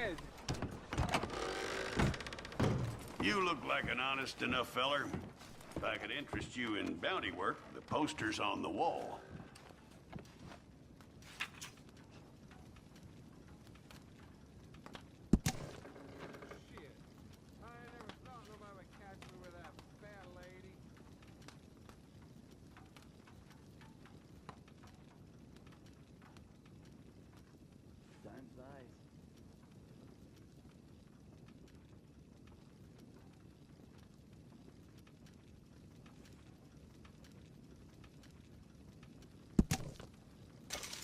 dead. You look like an honest enough feller. If I could interest you in bounty work, the poster's on the wall. Shit. I ain't never thought nobody would catch me with that fair lady. Time flies.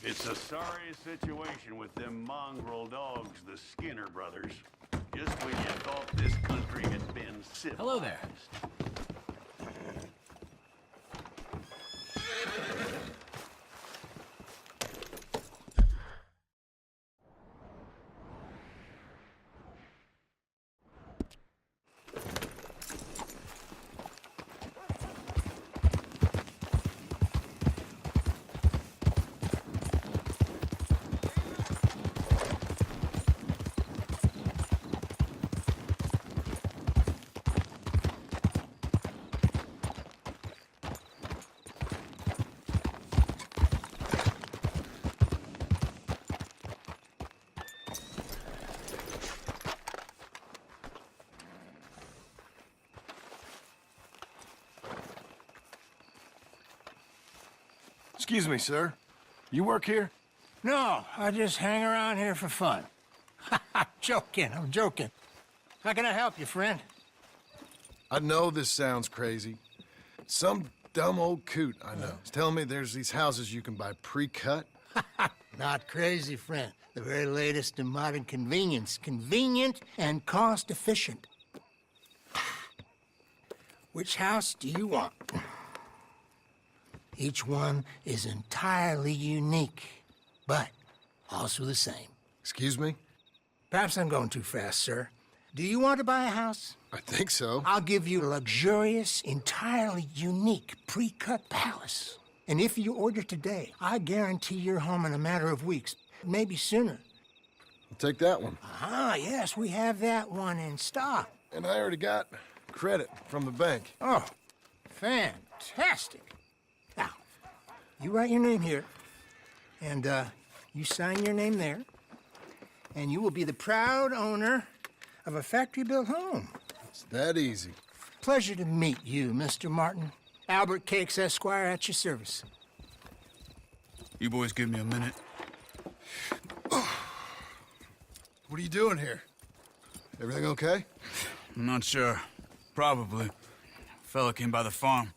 It's a sorry situation with them mongrel dogs, the Skinner brothers. Just when you thought this country had been civilized. Hello there. Excuse me, sir. You work here? No, I just hang around here for fun. I'm joking. How can I help you, friend? I know this sounds crazy. Some dumb old coot I know is telling me there's these houses you can buy pre-cut. Not crazy, friend. The very latest in modern convenience. Convenient and cost-efficient. Which house do you want? Each one is entirely unique, but also the same. Excuse me? Perhaps I'm going too fast, sir. Do you want to buy a house? I think so. I'll give you a luxurious, entirely unique pre-cut palace. And if you order today, I guarantee you're home in a matter of weeks, maybe sooner. I'll take that one. Ah, yes, we have that one in stock. And I already got credit from the bank. Oh, fantastic. Now, you write your name here, and you sign your name there, and you will be the proud owner of a factory-built home. It's that easy. Pleasure to meet you, Mr. Martin. Albert Cakes, Esquire, at your service. You boys give me a minute. What are you doing here? Everything okay? I'm not sure. Probably. Fella came by the farm.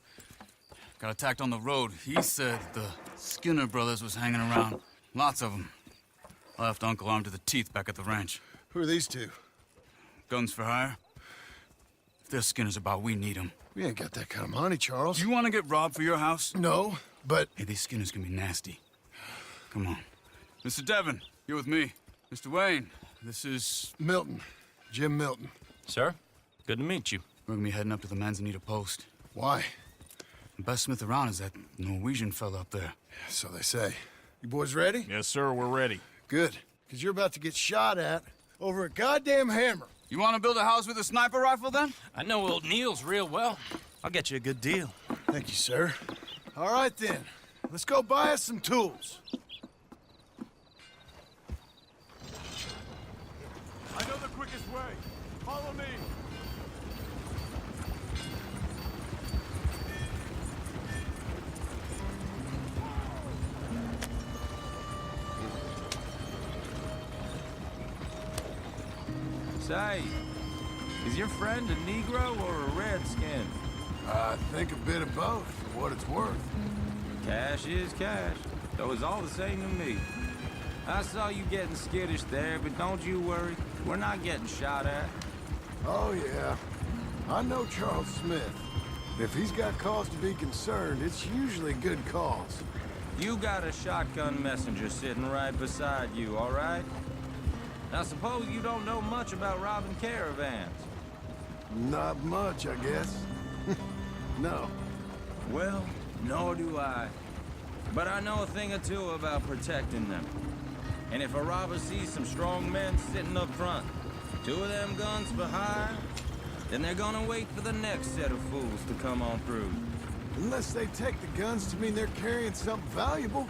Got attacked on the road. He said the Skinner brothers was hanging around. Lots of them. Left Uncle armed to the teeth back at the ranch. Who are these two? Guns for hire. If they're Skinner's about, we need them. We ain't got that kind of money, Charles. You want to get robbed for your house? No, but... Hey, these Skinners can be nasty. Come on. Mr. Devon, you're with me. Mr. Wayne, this is... Milton. Jim Milton. Sir, good to meet you. We're gonna be heading up to the Manzanita post. Why? The best smith around is that Norwegian fella up there. So they say. You boys ready? Yes, sir, we're ready. Good. Because you're about to get shot at over a goddamn hammer. You want to build a house with a sniper rifle, then? I know old Neil's real well. I'll get you a good deal. Thank you, sir. All right, then. Let's go buy us some tools. I know the quickest way. Follow me. Say, is your friend a Negro or a Redskin? I think a bit of both, for what it's worth. Cash is cash, though it's all the same to me. I saw you getting skittish there, but don't you worry. We're not getting shot at. Oh, yeah. I know Charles Smith. If he's got cause to be concerned, it's usually good cause. You got a shotgun messenger sitting right beside you, all right? Now, suppose you don't know much about robbing caravans. Not much, I guess. No. Well, nor do I. But I know a thing or two about protecting them. And if a robber sees some strong men sitting up front, 2 of them guns behind, then they're gonna wait for the next set of fools to come on through. Unless they take the guns to mean they're carrying something valuable.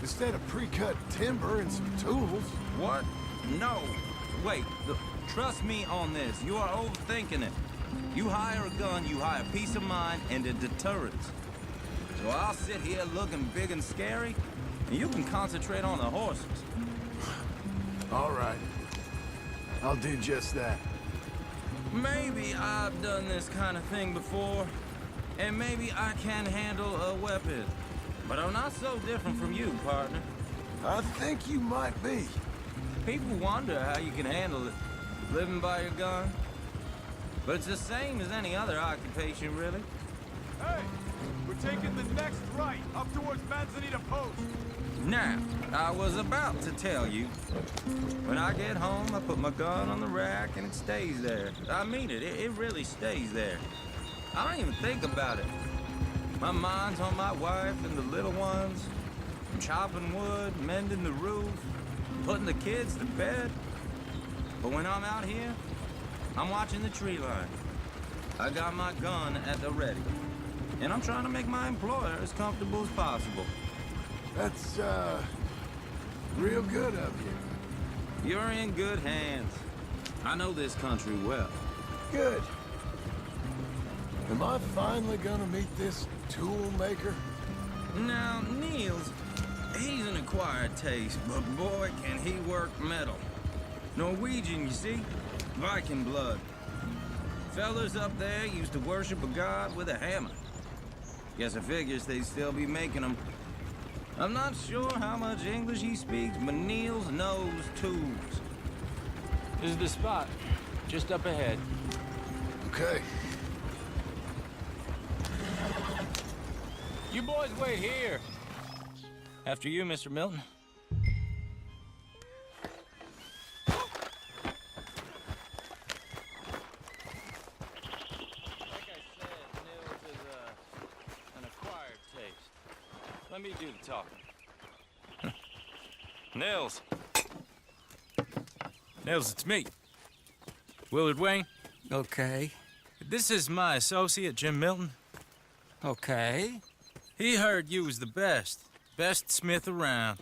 Instead of pre-cut timber and some tools. What? No. Wait, trust me on this. You are overthinking it. You hire a gun, you hire peace of mind and a deterrence. So I'll sit here looking big and scary, and you can concentrate on the horses. All right. I'll do just that. Maybe I've done this kind of thing before, and maybe I can handle a weapon. But I'm not so different from you, partner. I think you might be. People wonder how you can handle it, living by your gun. But it's the same as any other occupation, really. Hey, we're taking the next right, up towards Manzanita Post. Now, I was about to tell you. When I get home, I put my gun on the rack and it stays there. I mean it, it really stays there. I don't even think about it. My mind's on my wife and the little ones. I'm chopping wood, mending the roof, putting the kids to bed. But when I'm out here, I'm watching the tree line. I got my gun at the ready. And I'm trying to make my employer as comfortable as possible. That's, real good of you. You're in good hands. I know this country well. Good. Am I finally gonna meet this tool maker? Now, Niels, he's an acquired taste, but boy, can he work metal. Norwegian, you see? Viking blood. Fellas up there used to worship a god with a hammer. Guess I figures they'd still be making them. I'm not sure how much English he speaks, but Niels knows tools. This is the spot, just up ahead. Okay. You boys wait here. After you, Mr. Milton. Let me do the talking. Nils. Nils, it's me. Willard Wayne. Okay. This is my associate, Jim Milton. Okay. He heard you was the best smith around.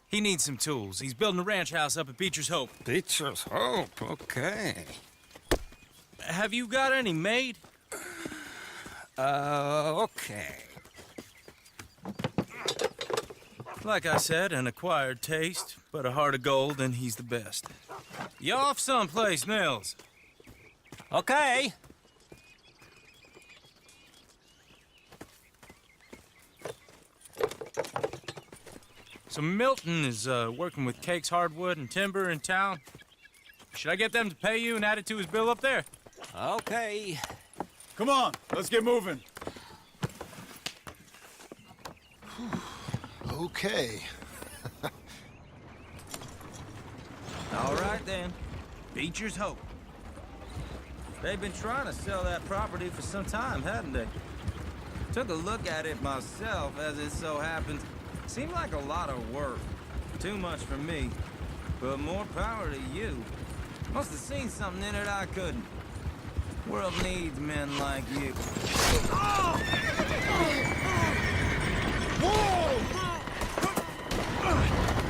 He needs some tools. He's building a ranch house up at Beecher's Hope. Beecher's Hope, okay. Have you got any made? Okay. Like I said, an acquired taste, but a heart of gold, and he's the best. You off someplace, Nils? Okay. So Milton is working with Cake's Hardwood and Timber in town. Should I get them to pay you and add it to his bill up there? Okay. Come on, let's get moving. Okay. All right, then. Beecher's Hope. They've been trying to sell that property for some time, hadn't they? Took a look at it myself, as it so happens. Seemed like a lot of work. Too much for me. But more power to you. Must have seen something in it I couldn't. World needs men like you.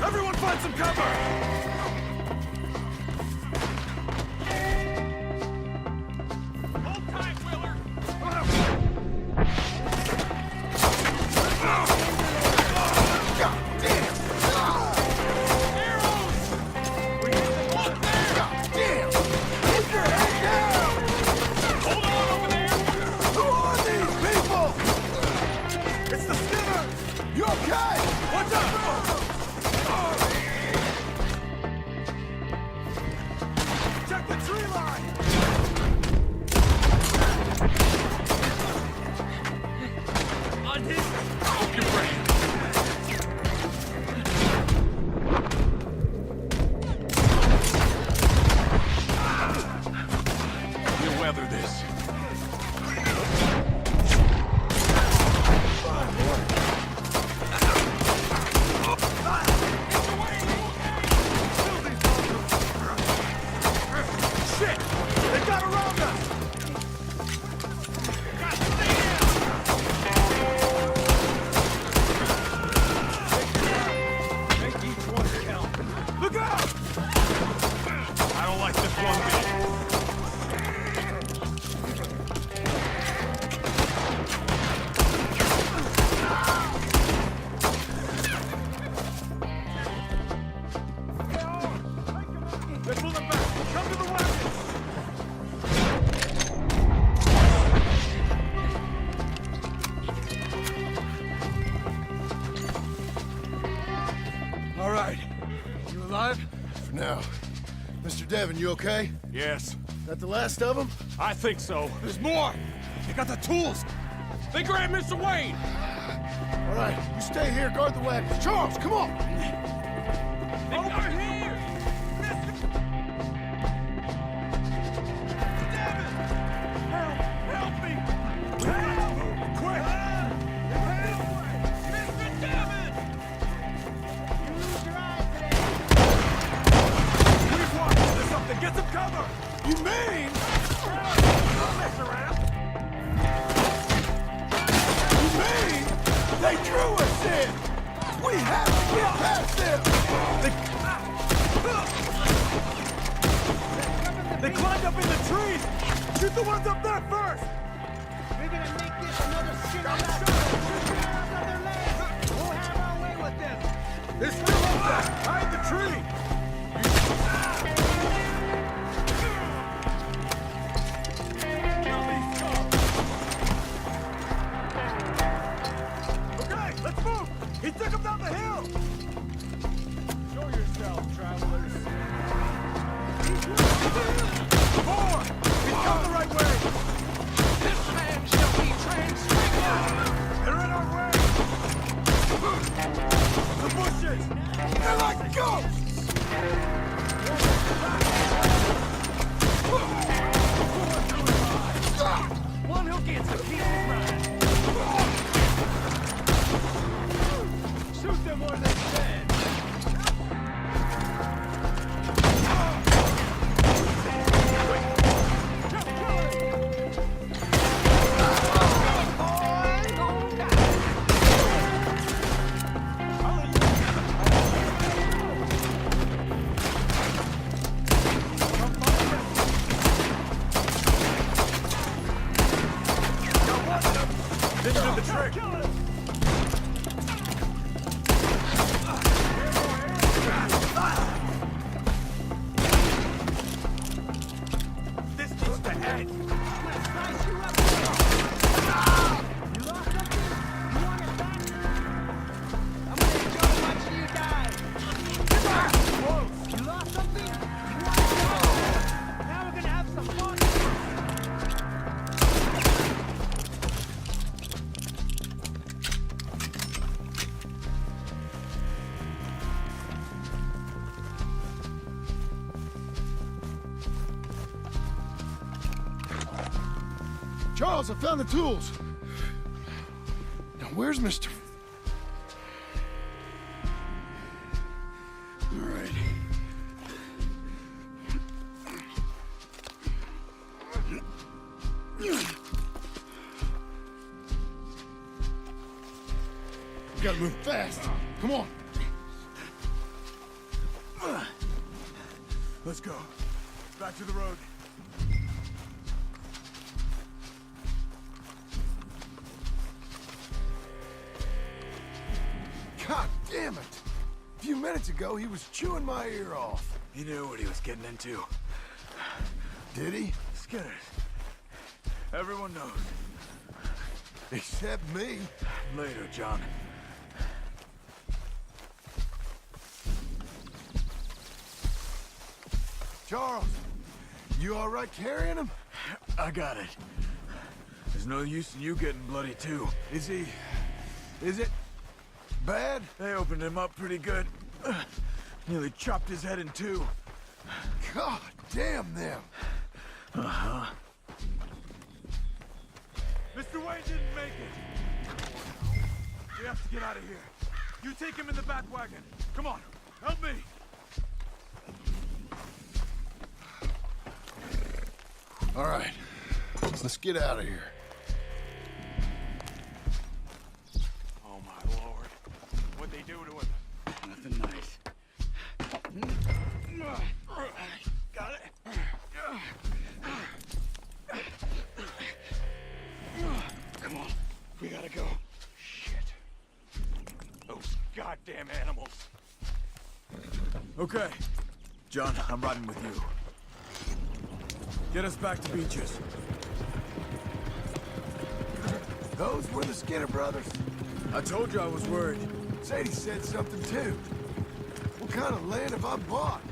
Everyone find some cover! Hold tight, Willard! right. You alive? No. Mr. Devon, you okay? Yes. That the last of them? I think so. There's more! They got the tools! They grabbed Mr. Wayne! All right, you stay here, guard the wagons. Charles, come on! Over here! Help me! Help! Quick! Mr. Devon! You lose your eyes today! We've walked into something! Get some cover! You mean? Don't mess around! You mean? They drew us in! We have to get past them! They climbed up in the trees! Shoot the ones up there first! We're gonna make this another shit out of their legs. We'll have our way with them. They're still up there! Hide the tree! Kill these scum! Okay, let's move! He took him down the hill! Show yourself, travelers. More! He's come the right way! This man shall be transfigured! They're in our way! The bushes! They're like ghosts! One who gets a piece of right. Shoot them where they stand! This did the trick! This needs to end! I'm gonna slice you up. You lost something? You want it back? I'm gonna show watch you die. Close! You lost something? You want it back? Now we're gonna have some fun. Charles, I found the tools. Now, where's Mr. All right. We gotta move fast. Come on. Let's go. Back to the road. God damn it! A few minutes ago, he was chewing my ear off. He knew what he was getting into. Did he? Skinners. Everyone knows. Except me. Later, John. Charles, you all right carrying him? I got it. There's no use in you getting bloody too. Is it bad? They opened him up pretty good. Nearly chopped his head in two. God damn them. Uh-huh. Mr. Wayne didn't make it. We have to get out of here. You take him in the back wagon. Come on, help me. All right, let's get out of here. Oh my lord. What'd they do to him? Nothing nice. Got it? Come on, we gotta go. Shit. Those goddamn animals. Okay. John, I'm riding with you. Get us back to Beaches. Those were the Skinner brothers. I told you I was worried. Sadie said something too. What kind of land have I bought?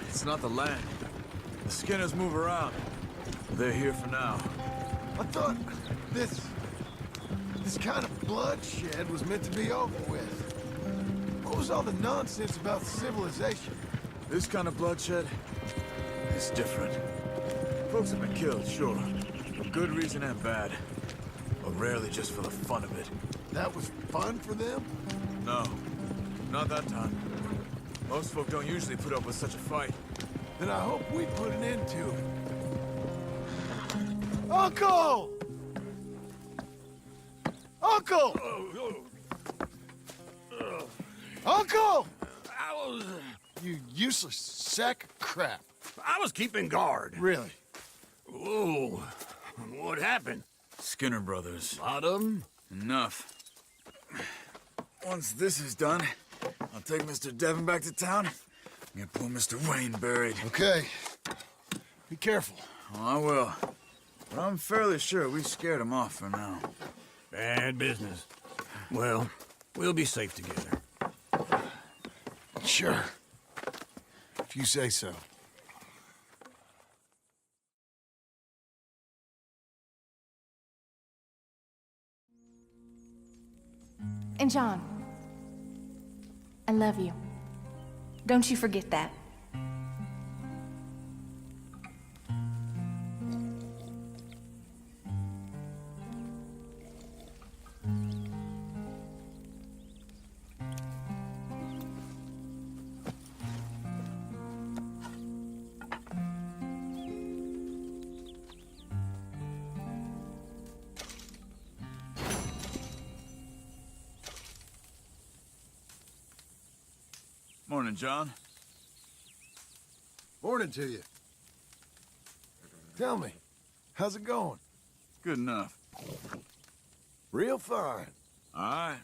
It's not the land. The Skinners move around. They're here for now. I thought this kind of bloodshed was meant to be over with. What was all the nonsense about civilization? This kind of bloodshed is different. Folks have been killed, sure. For good reason and bad. But rarely just for the fun of it. That was fun for them? No, not that time. Most folk don't usually put up with such a fight. Then I hope we put an end to it. Uncle! Uncle! Uncle! You useless sack of crap. I was keeping guard. Really? Whoa. What happened? Skinner brothers. Lot of them? Enough. Once this is done, I'll take Mr. Devon back to town and get poor Mr. Wayne buried. Okay. Be careful. Oh, I will. But I'm fairly sure we scared him off for now. Bad business. Well, we'll be safe together. Sure. If you say so. And John, I love you. Don't you forget that. Morning, John. Morning to you. Tell me, how's it going? Good enough. Real fine. All right.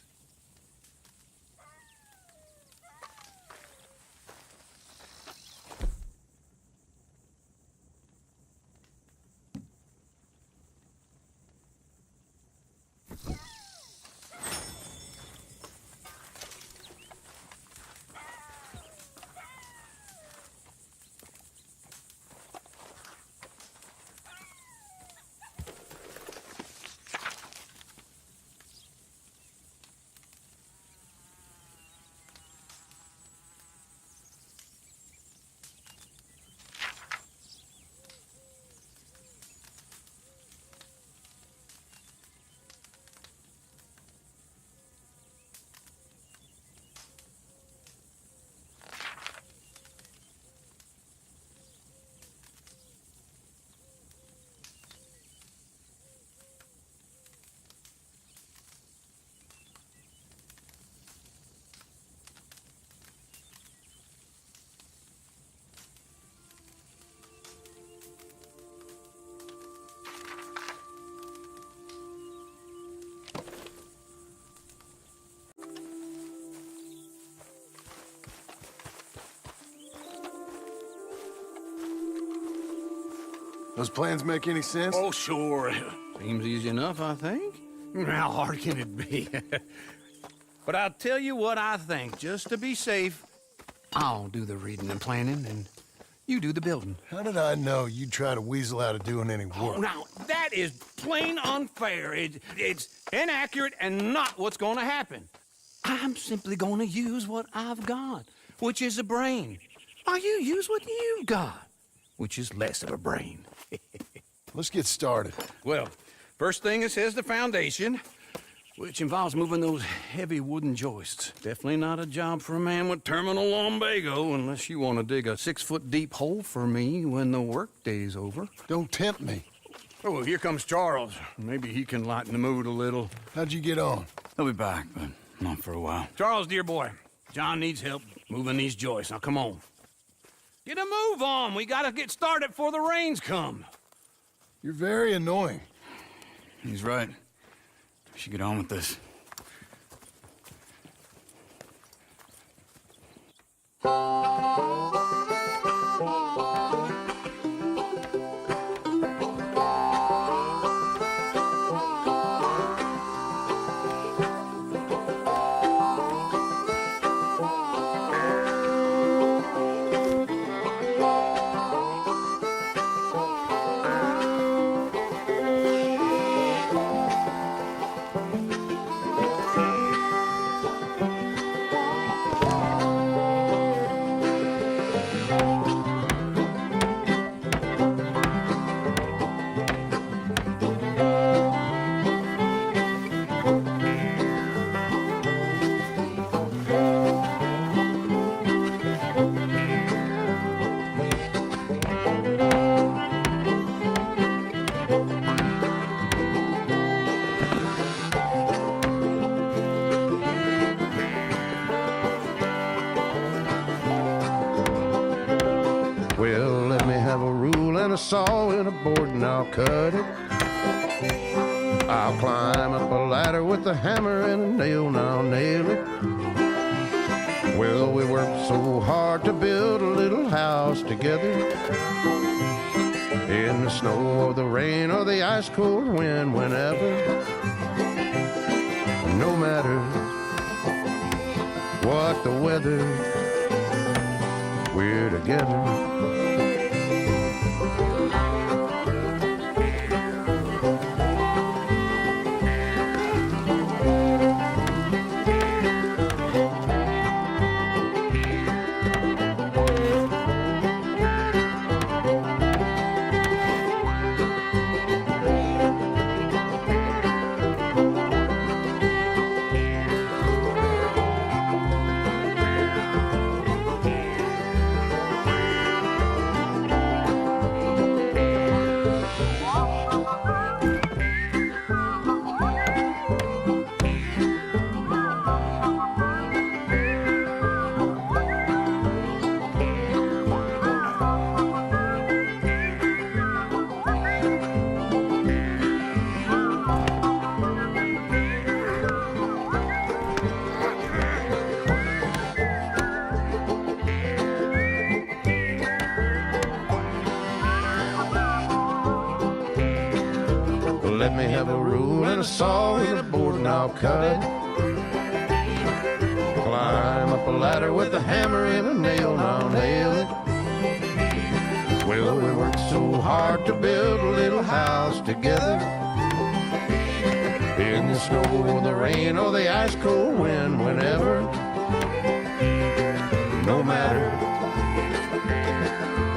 Those plans make any sense? Oh, sure. Seems easy enough, I think. How hard can it be? But I'll tell you what I think. Just to be safe, I'll do the reading and planning, and you do the building. How did I know you'd try to weasel out of doing any work? Oh, now, that is plain unfair. It's inaccurate and not what's going to happen. I'm simply going to use what I've got, which is a brain. While you use what you've got, which is less of a brain. Let's get started. Well, first thing it says the foundation, which involves moving those heavy wooden joists. Definitely not a job for a man with terminal lumbago unless you want to dig a 6-foot deep hole for me when the workday's over. Don't tempt me. Oh, here comes Charles. Maybe he can lighten the mood a little. How'd you get on? He'll be back, but not for a while. Charles, dear boy, John needs help moving these joists. Now, come on. Get a move on. We gotta get started before the rains come. You're very annoying. He's right. We should get on with this. and a saw and a board and I'll cut it. I'll climb up a ladder with a hammer and a nail and I'll nail it. Well, we worked so hard to build a little house together. In the snow or the rain or the ice cold wind, whenever. No matter what the weather, we're together. Let me have a rule and a saw and a board and I'll cut it. Climb up a ladder with a hammer and a nail and I'll nail it. Well, we worked so hard to build a little house together. In the snow or the rain or the ice cold wind, whenever. No matter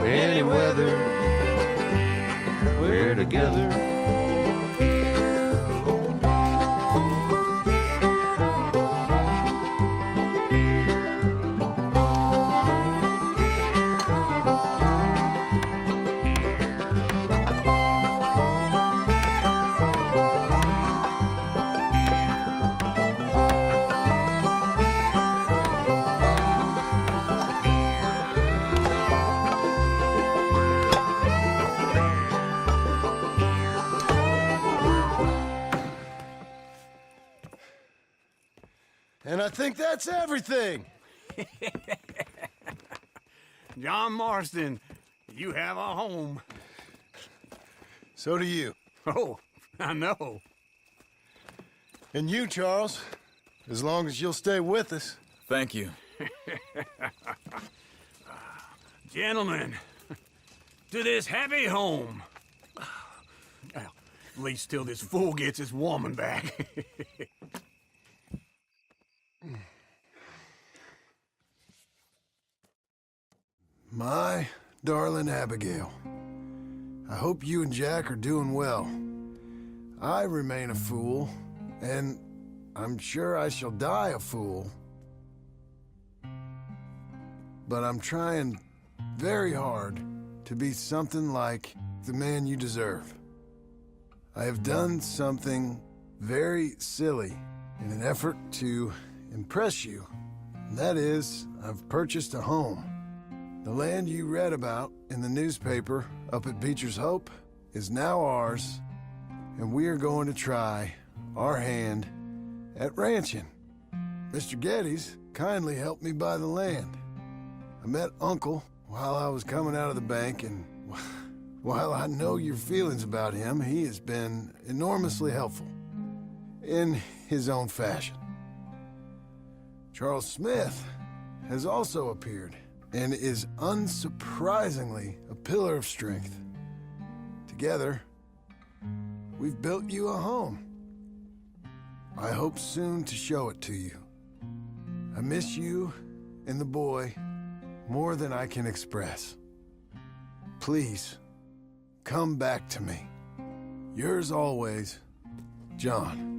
any weather, we're together. And I think that's everything. John Marston, you have a home. So do you. Oh, I know. And you, Charles, as long as you'll stay with us. Thank you. Gentlemen, to this happy home. Well, at least till this fool gets his woman back. My darling Abigail, I hope you and Jack are doing well. I remain a fool, and I'm sure I shall die a fool. But I'm trying very hard to be something like the man you deserve. I have done something very silly in an effort to impress you. And that is, I've purchased a home. The land you read about in the newspaper up at Beecher's Hope is now ours, and we are going to try our hand at ranching. Mr. Geddes kindly helped me buy the land. I met Uncle while I was coming out of the bank, and while I know your feelings about him, he has been enormously helpful in his own fashion. Charles Smith has also appeared and is unsurprisingly a pillar of strength. Together, we've built you a home. I hope soon to show it to you. I miss you and the boy more than I can express. Please, come back to me. Yours always, John.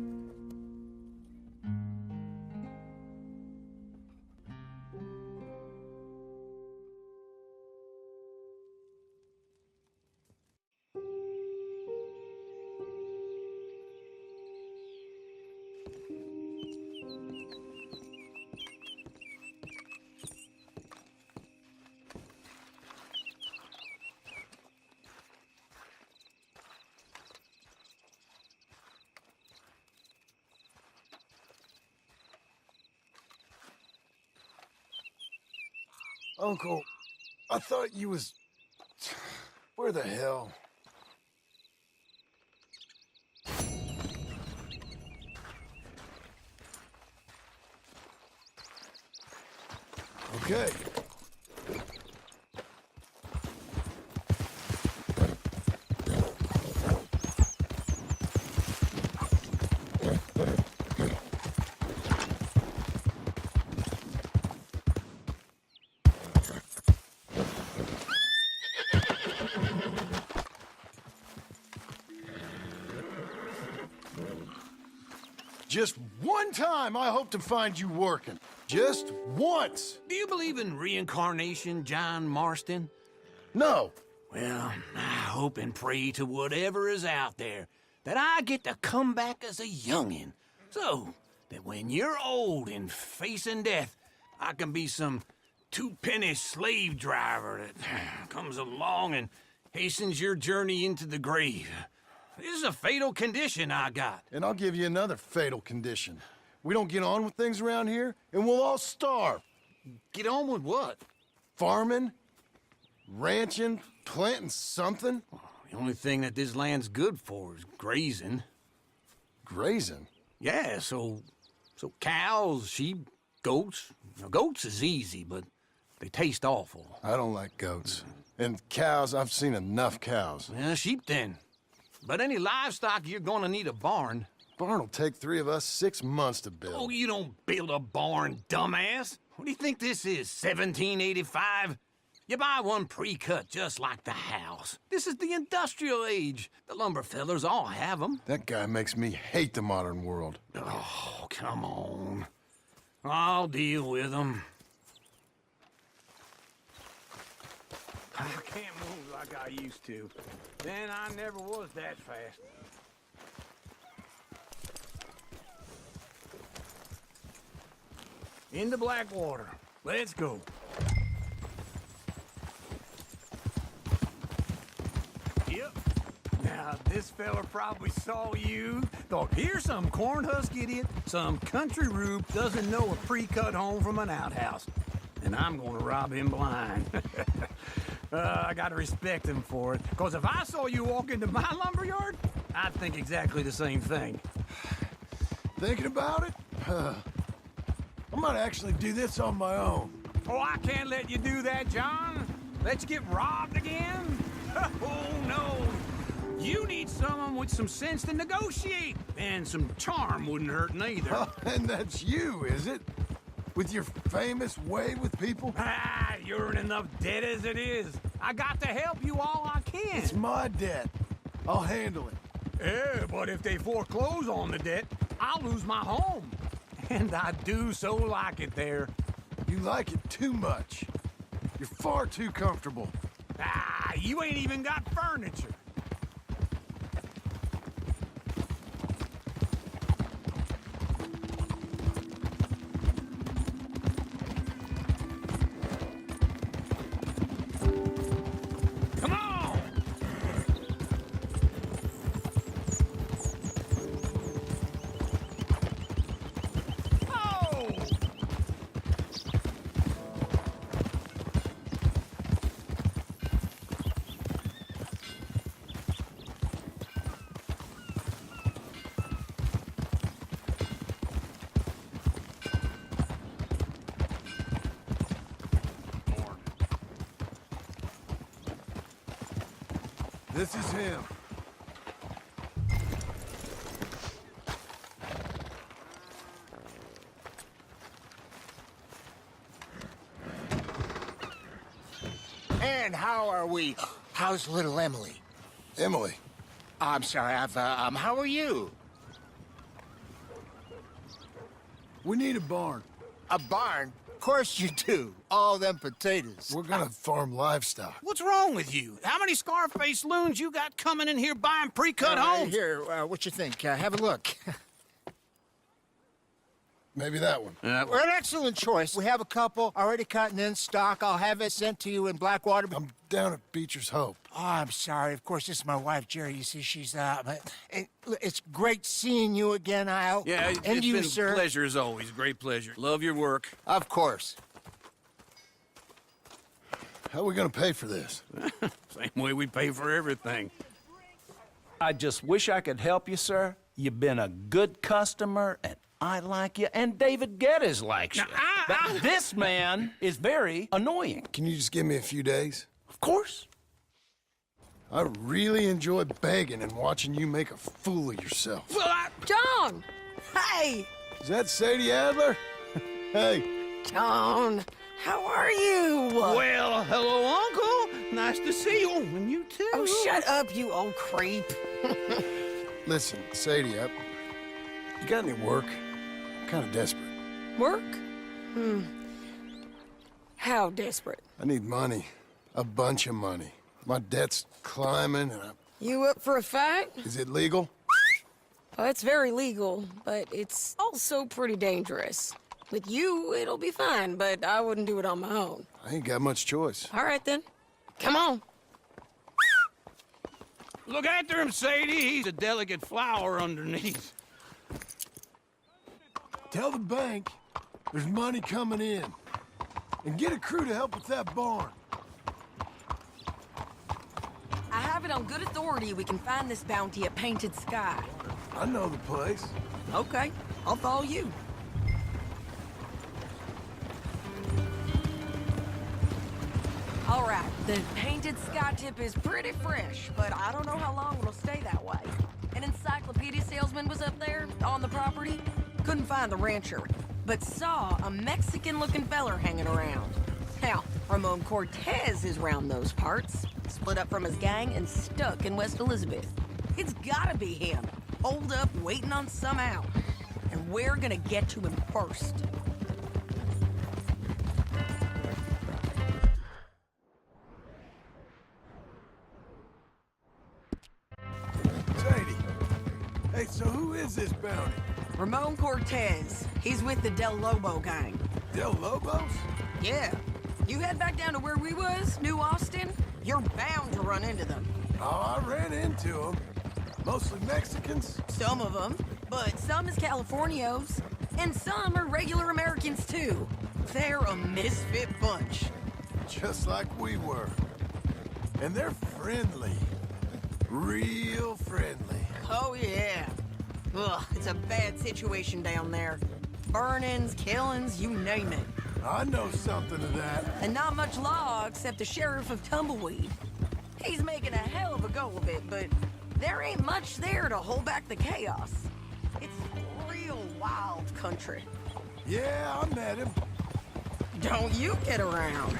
Uncle, I thought you was... Where the hell? Okay. Just one time I hope to find you working. Just once. Do you believe in reincarnation, John Marston? No. Well, I hope and pray to whatever is out there that I get to come back as a youngin', so that when you're old and facing death, I can be some two-penny slave driver that comes along and hastens your journey into the grave. This is a fatal condition I got. And I'll give you another fatal condition. We don't get on with things around here, and we'll all starve. Get on with what? Farming, ranching, planting something. The only thing that this land's good for is grazing. Grazing? Yeah, so cows, sheep, goats. Now, goats is easy, but they taste awful. I don't like goats. And cows, I've seen enough cows. Yeah, sheep then. But any livestock, you're gonna need a barn. Barn will take 3 of us 6 months to build. Oh, you don't build a barn, dumbass. What do you think this is, 1785? You buy one pre-cut just like the house. This is the industrial age. The lumber fellers all have them. That guy makes me hate the modern world. Oh, come on. I'll deal with them. I can't move like I used to. Then I never was that fast. Into Blackwater. Let's go. Yep. Now, this fella probably saw you. Thought, here's some corn husk idiot, some country rube doesn't know a pre-cut home from an outhouse. And I'm gonna rob him blind. I gotta respect him for it. Because if I saw you walk into my lumberyard, I'd think exactly the same thing. Thinking about it? I might actually do this on my own. Oh, I can't let you do that, John. Let you get robbed again? Oh, no. You need someone with some sense to negotiate. And some charm wouldn't hurt neither. And that's you, is it? With your famous way with people? Ah, you're in enough debt as it is. I got to help you all I can. It's my debt. I'll handle it. Yeah, but if they foreclose on the debt, I'll lose my home. And I do so like it there. You like it too much. You're far too comfortable. Ah, you ain't even got furniture. Come on! Oh! This is him. And how are we? How's little Emily? Emily. I'm sorry, how are you? We need a barn. A barn? Of course you do. All them potatoes. We're gonna farm livestock. What's wrong with you? How many Scarface loons you got coming in here buying pre-cut homes? Here, what you think? Have a look. Maybe that one. We're an excellent choice. We have a couple already cut and in stock. I'll have it sent to you in Blackwater. I'm down at Beecher's Hope. Oh, I'm sorry. Of course, this is my wife, Jerry. You see, she's it's great seeing you again, Al. Yeah, and it's you, been sir. a pleasure as always. Great pleasure. Love your work. Of course. How are we gonna pay for this? Same way we pay for everything. I just wish I could help you, sir. You've been a good customer, and I like you, and David Geddes likes you. But this man is very annoying. Can you just give me a few days? Of course. I really enjoy begging and watching you make a fool of yourself. Well, John! Hey! Is that Sadie Adler? Hey. John, how are you? well, hello, Uncle. Nice to see you. And you too. Oh, shut up, you old creep. Listen, Sadie, you got any work? I'm kind of desperate. Work? How desperate? I need money. A bunch of money. My debt's climbing, and You up for a fight? Is it legal? Well, it's very legal, but it's also pretty dangerous. With you, it'll be fine, but I wouldn't do it on my own. I ain't got much choice. All right, then. Come on. Look after him, Sadie. He's a delicate flower underneath. Tell the bank there's money coming in. And get a crew to help with that barn. I have it on good authority we can find this bounty at Painted Sky. I know the place. Okay, I'll follow you. All right, the Painted Sky tip is pretty fresh, but I don't know how long it'll stay that way. An encyclopedia salesman was up there on the property. Couldn't find the rancher, but saw a Mexican-looking feller hanging around. Now, Ramon Cortez is round those parts, split up from his gang and stuck in West Elizabeth. It's gotta be him, holed up waiting on some out. And we're gonna get to him first. Sadie. Hey, so who is this bounty? Ramon Cortez. He's with the Del Lobo gang. Del Lobos? Yeah. You head back down to where we was, New Austin, you're bound to run into them. Oh, I ran into them. Mostly Mexicans. Some of them, but some is Californios, and some are regular Americans too. They're a misfit bunch. Just like we were. And they're friendly. Real friendly. Oh yeah. Ugh, it's a bad situation down there. Burnings, killings, you name it. I know something of that. And not much law except the sheriff of Tumbleweed. He's making a hell of a go of it, but there ain't much there to hold back the chaos. It's real wild country. Yeah, I met him. Don't you get around.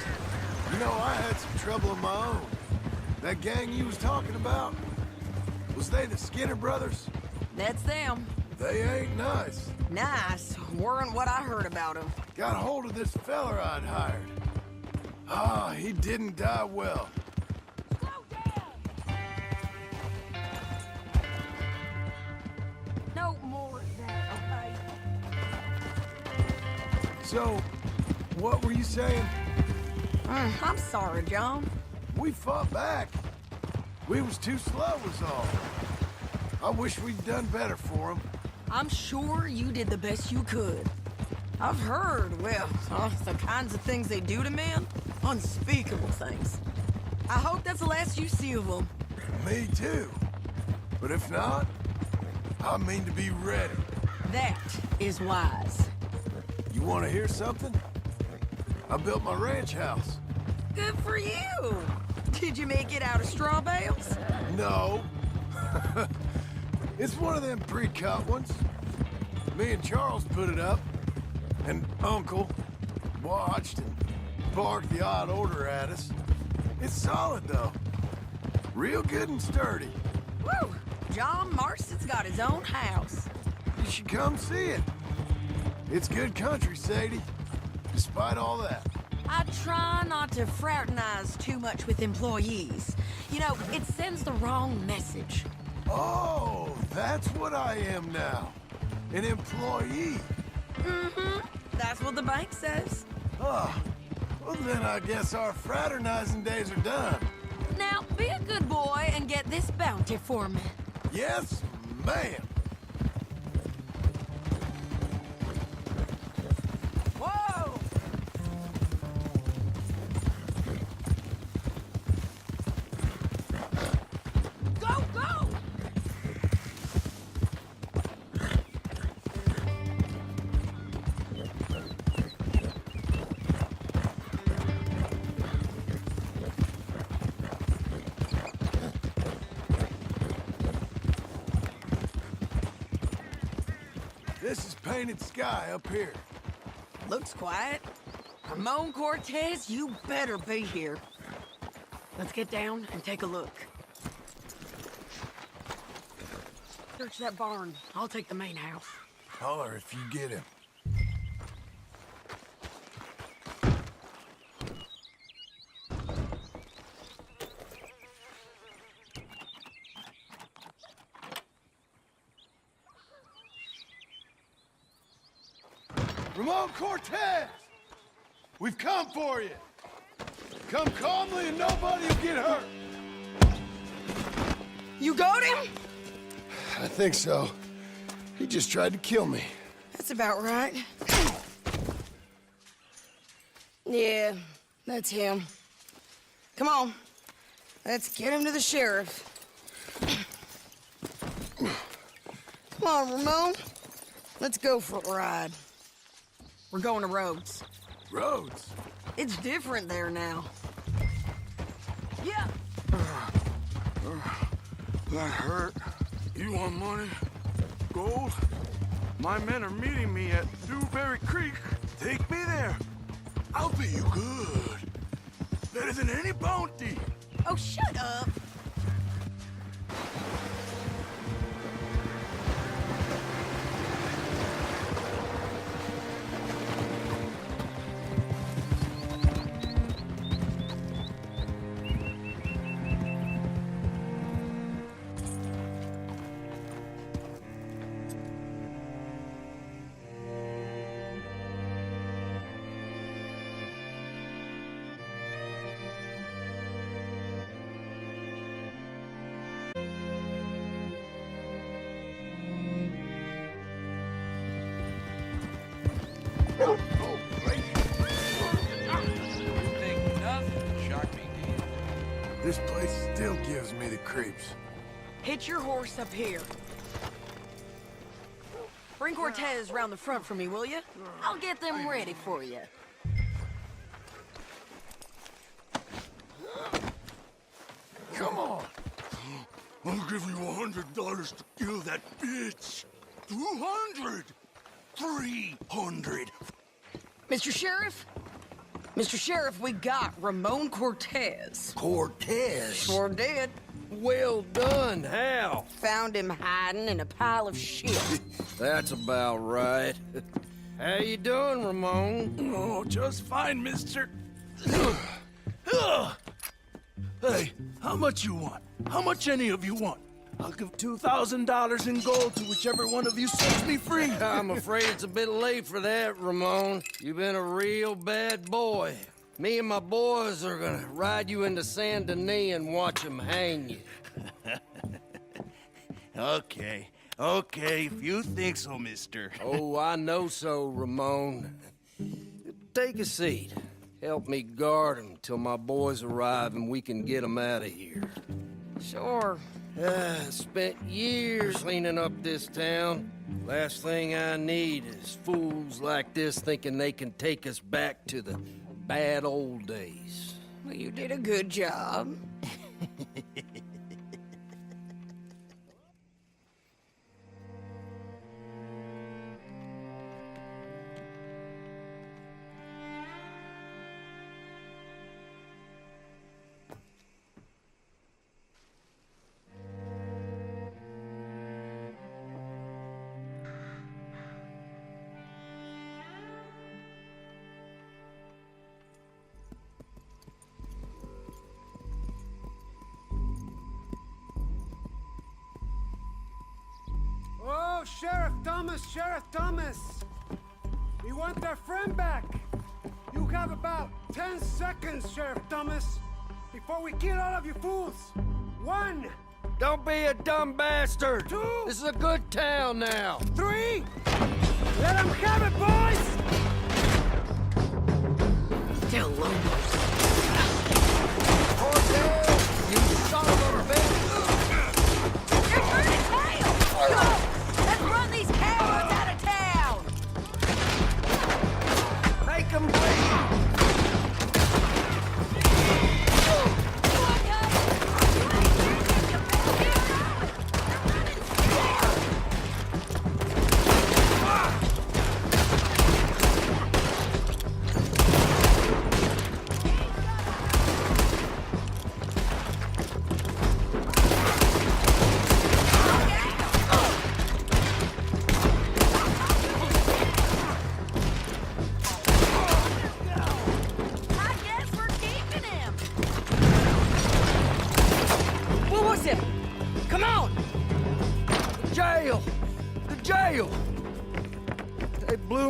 You know, I had some trouble of my own. That gang you was talking about, was they the Skinner brothers? That's them. They ain't nice. Nice. Weren't what I heard about them. Got hold of this feller I'd hired. Ah, he didn't die well. Slow down! No more of that, okay? So, what were you saying? I'm sorry, John. We fought back. We was too slow was all. I wish we'd done better for him. I'm sure you did the best you could. I've heard, well, the kinds of things they do to men. Unspeakable things. I hope that's the last you see of them. Me too. But if not, I mean to be ready. That is wise. You want to hear something? I built my ranch house. Good for you. Did you make it out of straw bales? No. It's one of them pre-cut ones. Me and Charles put it up, and Uncle watched and barked the odd order at us. It's solid, though. Real good and sturdy. Woo! John Marston's got his own house. You should come see it. It's good country, Sadie, despite all that. I try not to fraternize too much with employees. You know, it sends the wrong message. Oh, that's what I am now. An employee. Mm-hmm. That's what the bank says. Ah, well then I guess our fraternizing days are done. Now, be a good boy and get this bounty for me. Yes, ma'am. Whoa! This is Painted Sky up here. Looks quiet. Ramon Cortez, you better be here. Let's get down and take a look. Search that barn. I'll take the main house. Holler if you get him. Ramon Cortez! We've come for you! Come calmly and nobody will get hurt! You got him? I think so. He just tried to kill me. That's about right. Yeah, that's him. Come on. Let's get him to the sheriff. Come on, Ramon. Let's go for a ride. We're going to Rhodes. Rhodes? It's different there now. Yeah. That hurt. You want money? Gold? My men are meeting me at Dewberry Creek. Take me there. I'll pay you good. Better than any bounty. Oh, shut up. This place still gives me the creeps. Hitch your horse up here. Bring Cortez round the front for me, will you? I'll get them ready for you. Come on. I'll give you $100 to kill that bitch. 200. 300. Mr. Sheriff? Mr. Sheriff, we got Ramon Cortez. Cortez? Sure did. Well done, Hal. Found him hiding in a pile of shit. That's about right. How you doing, Ramon? Oh, just fine, mister. Hey, how much you want? How much any of you want? I'll give $2,000 in gold to whichever one of you sets me free. I'm afraid it's a bit late for that, Ramon. You've been a real bad boy. Me and my boys are gonna ride you into Saint Denis and watch them hang you. Okay, if you think so, mister. Oh, I know so, Ramon. Take a seat. Help me guard him till my boys arrive and we can get them out of here. Sure. Spent years cleaning up this town. Last thing I need is fools like this thinking they can take us back to the bad old days. Well, you did a good job. Oh, Sheriff Thomas! We want our friend back! You have about 10 seconds, Sheriff Thomas, before we kill all of you fools! 1! Don't be a dumb bastard! 2! This is a good town now! 3! Let them have it, boys! Tell Lobos. Cortez! You son of a bitch! You're turning tail! Go! Let's run these cowards out of town! Make them bleed!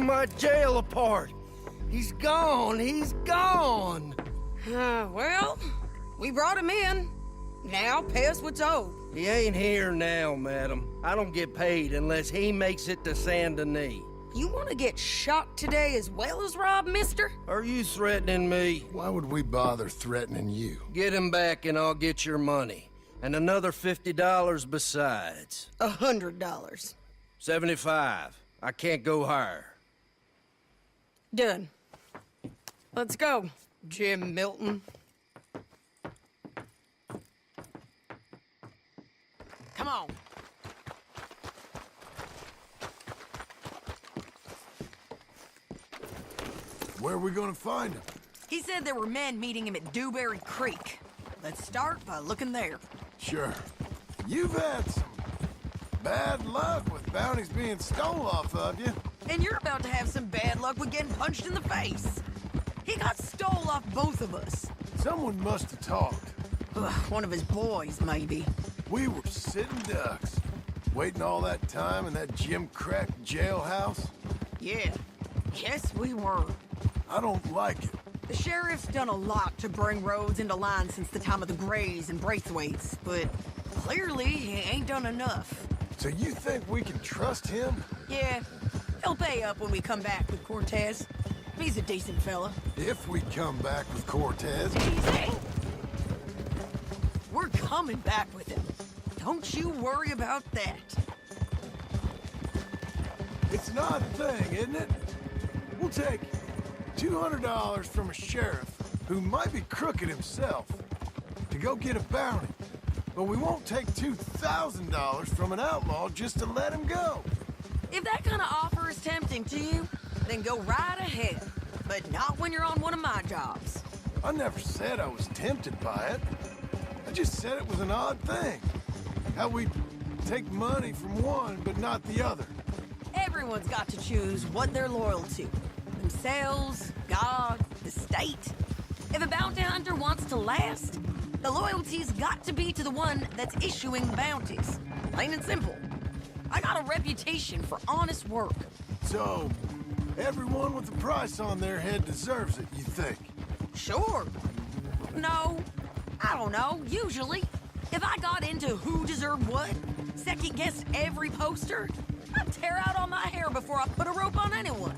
my jail apart. He's gone. He's gone. Well, we brought him in. Now pay us what's owed. He ain't here now, madam. I don't get paid unless he makes it to Saint Denis. You want to get shot today as well as Rob, mister? Are you threatening me? Why would we bother threatening you? Get him back and I'll get your money. And another $50 besides. $100. 75. I can't go higher. Done. Let's go, Jim Milton. Come on. Where are we gonna find him? He said there were men meeting him at Dewberry Creek. Let's start by looking there. Sure. You've had some bad luck with bounties being stole off of you. And you're about to have some bad luck with getting punched in the face. He got stole off both of us. Someone must have talked. Ugh, one of his boys, maybe. We were sitting ducks, waiting all that time in that Jim Crack jailhouse. Yeah. Yes, we were. I don't like it. The sheriff's done a lot to bring roads into line since the time of the Grays and Braithwaites, but clearly he ain't done enough. So you think we can trust him? Yeah, he'll pay up when we come back with Cortez. He's a decent fella. If we come back with Cortez. Easy. We're coming back with him. Don't you worry about that. It's an odd thing, isn't it? We'll take $200 from a sheriff who might be crooked himself to go get a bounty, but we won't take $2,000 from an outlaw just to let him go. If that kind of offer is tempting to you, then go right ahead. But not when you're on one of my jobs. I never said I was tempted by it. I just said it was an odd thing. How we take money from one but not the other. Everyone's got to choose what they're loyal to. Themselves, God, the state. If a bounty hunter wants to last, the loyalty's got to be to the one that's issuing bounties. Plain and simple. I got a reputation for honest work. So, everyone with a price on their head deserves it, you think? Sure. No, I don't know, usually. If I got into who deserved what, second-guessed every poster, I'd tear out all my hair before I put a rope on anyone.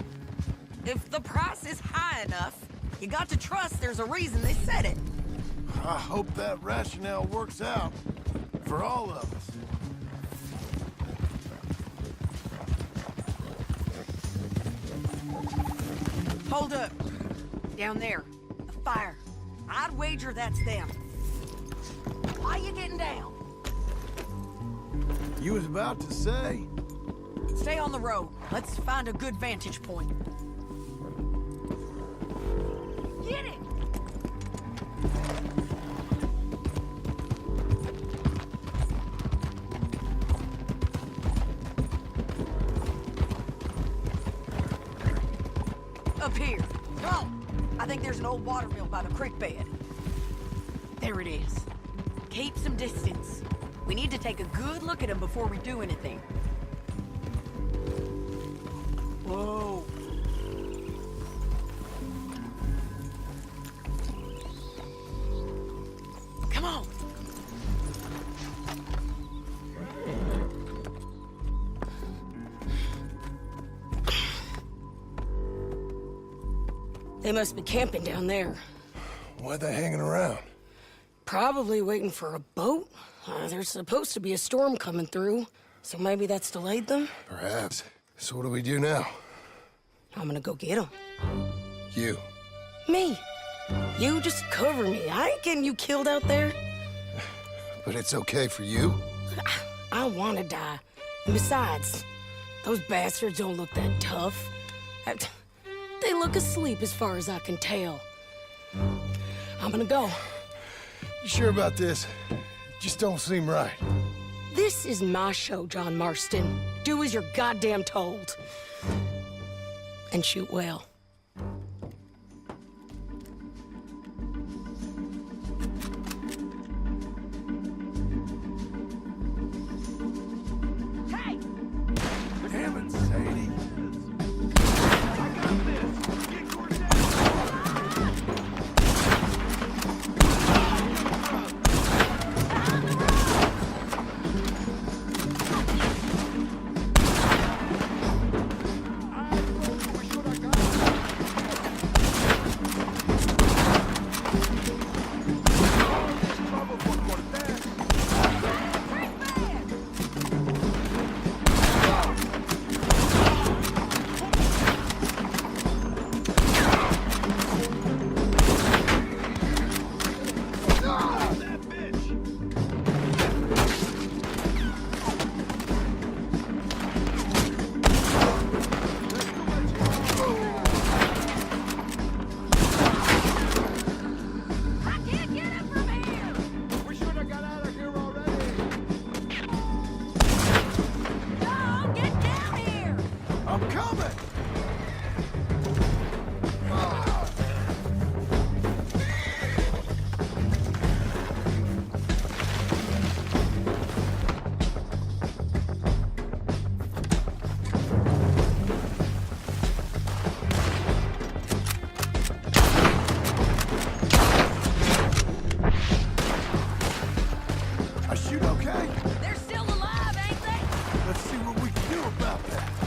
If the price is high enough, you got to trust there's a reason they said it. I hope that rationale works out for all of us. Hold up. Down there. A fire. I'd wager that's them. Why you getting down? You was about to say? Stay on the road. Let's find a good vantage point. Get it! Up here. Come on. I think there's an old water mill by the creek bed. There it is. Keep some distance. We need to take a good look at him before we do anything. Whoa. Come on. They must be camping down there. Why are they hanging around? Probably waiting for a boat. There's supposed to be a storm coming through, so maybe that's delayed them? Perhaps. So what do we do now? I'm gonna go get them. You. Me. You just cover me. I ain't getting you killed out there. But it's okay for you? I want to die. And besides, those bastards don't look that tough. They look asleep as far as I can tell. I'm gonna go. You sure about this? Just don't seem right. This is my show, John Marston. Do as you're goddamn told. And shoot well. Hey! Damn it, Sadie. dude okay? They're still alive, ain't they? Let's see what we can do about that.